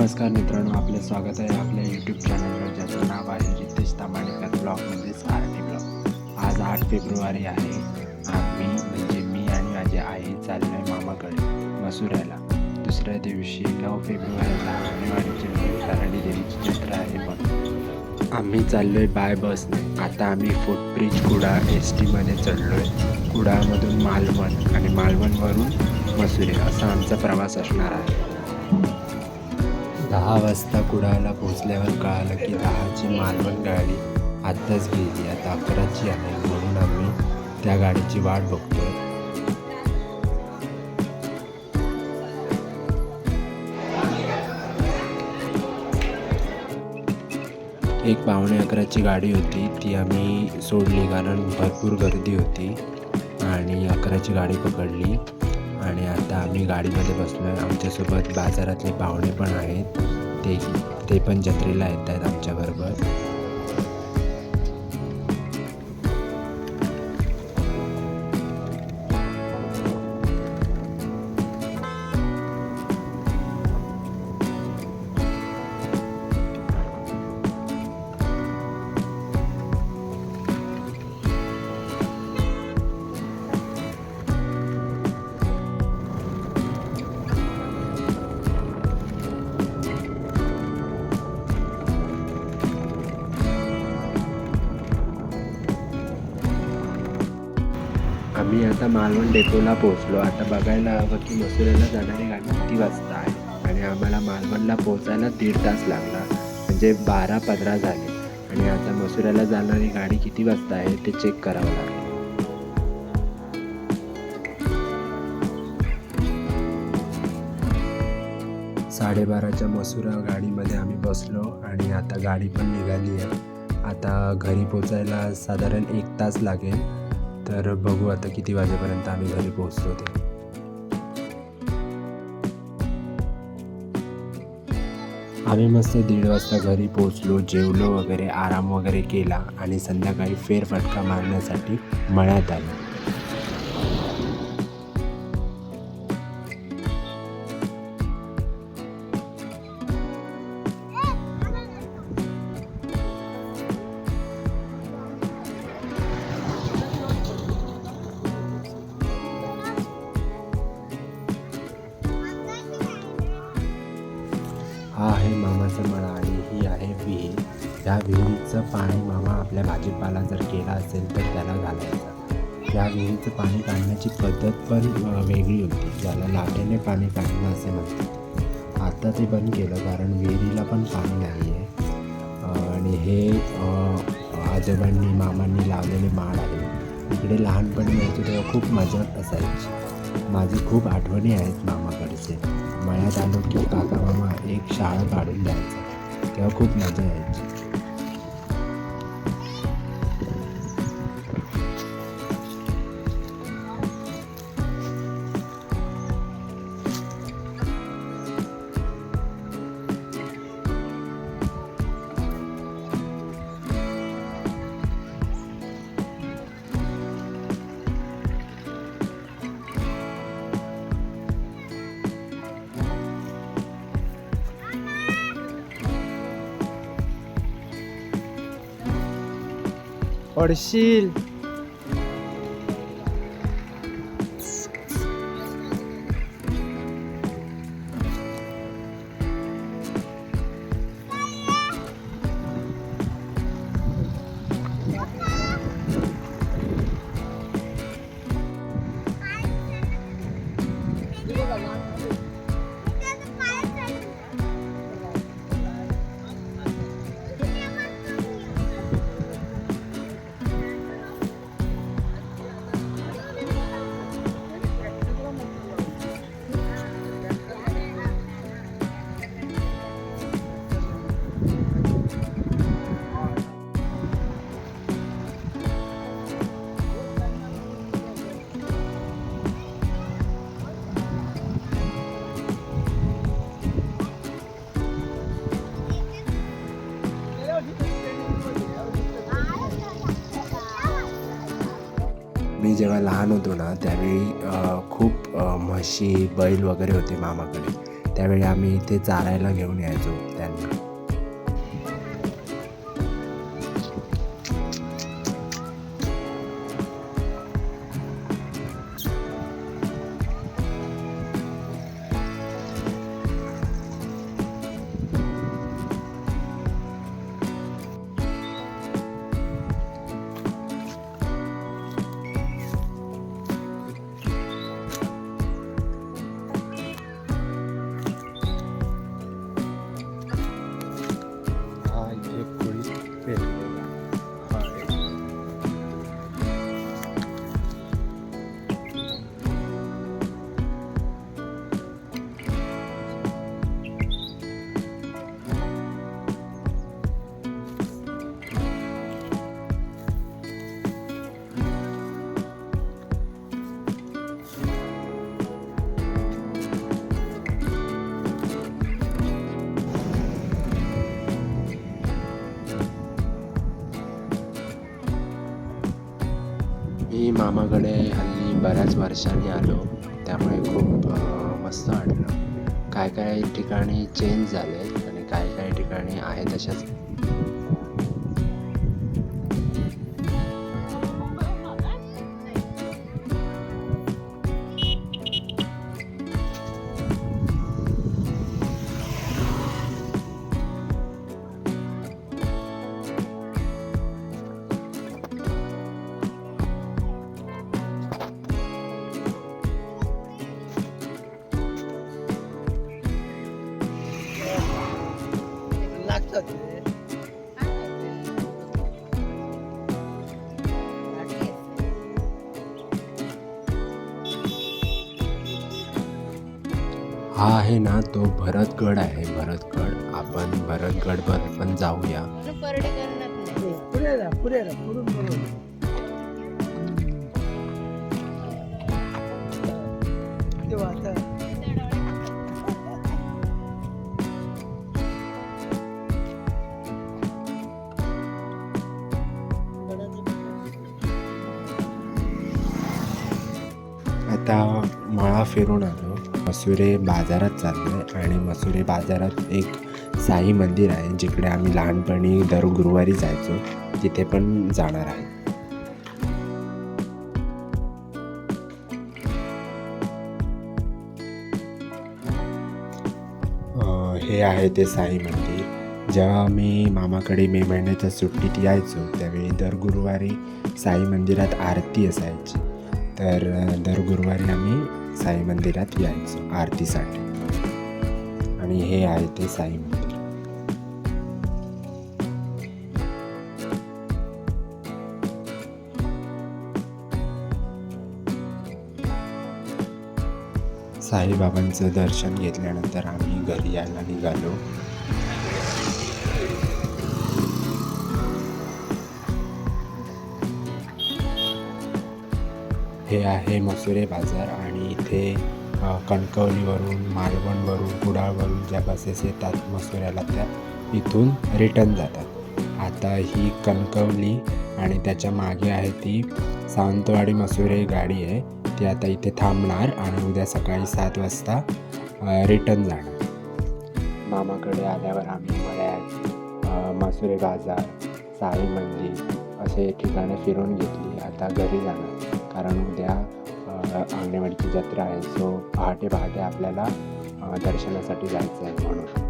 नमस्कार मित्रांनो, आपले स्वागत आहे आपल्या यूट्यूब चॅनलवर, ज्याचं नाव आहे रितेश तांबाणेकर ब्लॉगमध्येच आरटी ब्लॉग. आज 8 फेब्रुवारी आहे. आम्ही म्हणजे मी आणि माझी आई चाललो आहे मामाकडे मसुऱ्याला. दुसऱ्या दिवशी 9 फेब्रुवारीला अंगणवाडीची शरणी देवीची जत्रा आहे. पण आम्ही चाललो आहे बाय बसने. आता आम्ही फुटब्रिज कुडा STमध्ये चढलो आहे. कुडामधून मालवण आणि मालवणवरून मसुरे असा आमचा प्रवास असणार आहे. 10 वाजता कुडाळला पोचल्यावर कळालं की 10ची मालवण गाडी आत्ताच गेली. आता 11ची आहे, म्हणून आम्ही त्या गाडीची वाट बघतोय. एक 11:45ची गाडी होती, ती आम्ही सोडली कारण भरपूर गर्दी होती आणि 11ची गाडी पकडली. आणि आता आम्ही गाडीमध्ये बसलो आहे. आमच्यासोबत बाजारातले पाहुणे पण आहेत, ते पण जत्रेला येत आहेत आमच्याबरोबर. आम्ही आता मालवण डेपोला पोहोचलो. आता बघायला हवं की मसुऱ्याला जाणारी गाडी किती वाजता आहे. आणि आम्हाला मालवणला पोहोचायला 1.5 तास लागला, म्हणजे 12:15 झाले. आणि आता मसुऱ्याला जाणारी गाडी किती वाजता आहे ते चेक करावं लागेल. 12:30च्या मसुरा गाडीमध्ये आम्ही बसलो आणि आता गाडी पण निघाली आहे. आता घरी पोचायला साधारण 1 तास लागेल. तर बघू आता किती वाजेपर्यंत आम्ही घरी पोहोचतो ते. आम्ही मस्त 1:30 वाजता घरी पोहोचलो, जेवलो वगैरे, आराम वगैरे केला आणि संध्याकाळी फेरफटका मारण्यासाठी मळ्यात आलो. हा आहे मामाचा मळा आणि ही आहे विहीर. या विहिरीचं पाणी मामा आपल्या भाजीपाला जर केला असेल तर त्याला घालायचं. या विहिरीचं पाणी काढण्याची पद्धत पण वेगळी होती, ज्याला लाटेने पाणी काढणं असे म्हणतात. आता ते बंद केलं कारण विहिरीला पण पाणी नाही आहे. आणि हे आजोबांनी मामांनी लावलेले माड आहे. इकडे लहानपणी यायचो तेव्हा खूप मजा असायची. माझी खूप आठवणी आहेत मामाकडचे. मळ्यात आलो की काका मामा एक शाळा काढून द्यायचा, तेव्हा खूप मजा यायची. पडशील. मी जेव्हा लहान होतो ना त्यावेळी खूप म्हशी बैल वगैरे होते मामाकडे. त्यावेळी आम्ही इथे चारायला घेऊन यायचो त्यांना. मी मामाकडे हल्ली बऱ्याच वर्षांनी आलो, त्यामुळे खूप मस्त वाटलं. काय काय ठिकाणी चेंज झाले आणि काय काय ठिकाणी आहे तशाच. हा आहे ना तो भरतगड आहे. भरतगड, आपण भरतगडवर पण जाऊया. आता मळा फिरून आलो, मसुरे बाजारात चाललोय आणि मसुरे बाजारात एक साई मंदिर आहे जिकडे आम्ही लहानपणी दर गुरुवारी जायचो, तिथे पण जाणार आहे. हे आहे ते साई मंदिर. जेव्हा मी मामाकडे मे महिन्याच्या सुट्टीत यायचो त्यावेळी दर गुरुवारी साई मंदिरात आरती असायची, तर दर गुरुवारी आम्ही साई मंदिरात यायचो आरतीसाठी. आणि हे आहे ते साई मंदिर. साईबाबांचं दर्शन घेतल्यानंतर आम्ही घरी यायला निघालो. हे आहे मसुरे बाजार आणि इथे कणकवलीवरून, मालवणवरून, कुडाळवरून ज्या बसेस येतात मसुऱ्याला त्या इथून रिटर्न जातात. आता ही कणकवली आणि त्याच्या मागे आहे ती सावंतवाडी मसुरे गाडी आहे, ती आता इथे थांबणार आणि उद्या सकाळी 7 वाजता रिटर्न जाणार. मामाकडे आल्यावर आम्ही मळ्यात, मसुरे बाजार, साई मंदिर असे ठिकाणे फिरून घेतली. आता घरी जाणार कारण उद्या अंगणेवाडीची जत्रा आहे, सो पहाटे आपल्याला दर्शनासाठी जायचं आहे म्हणून.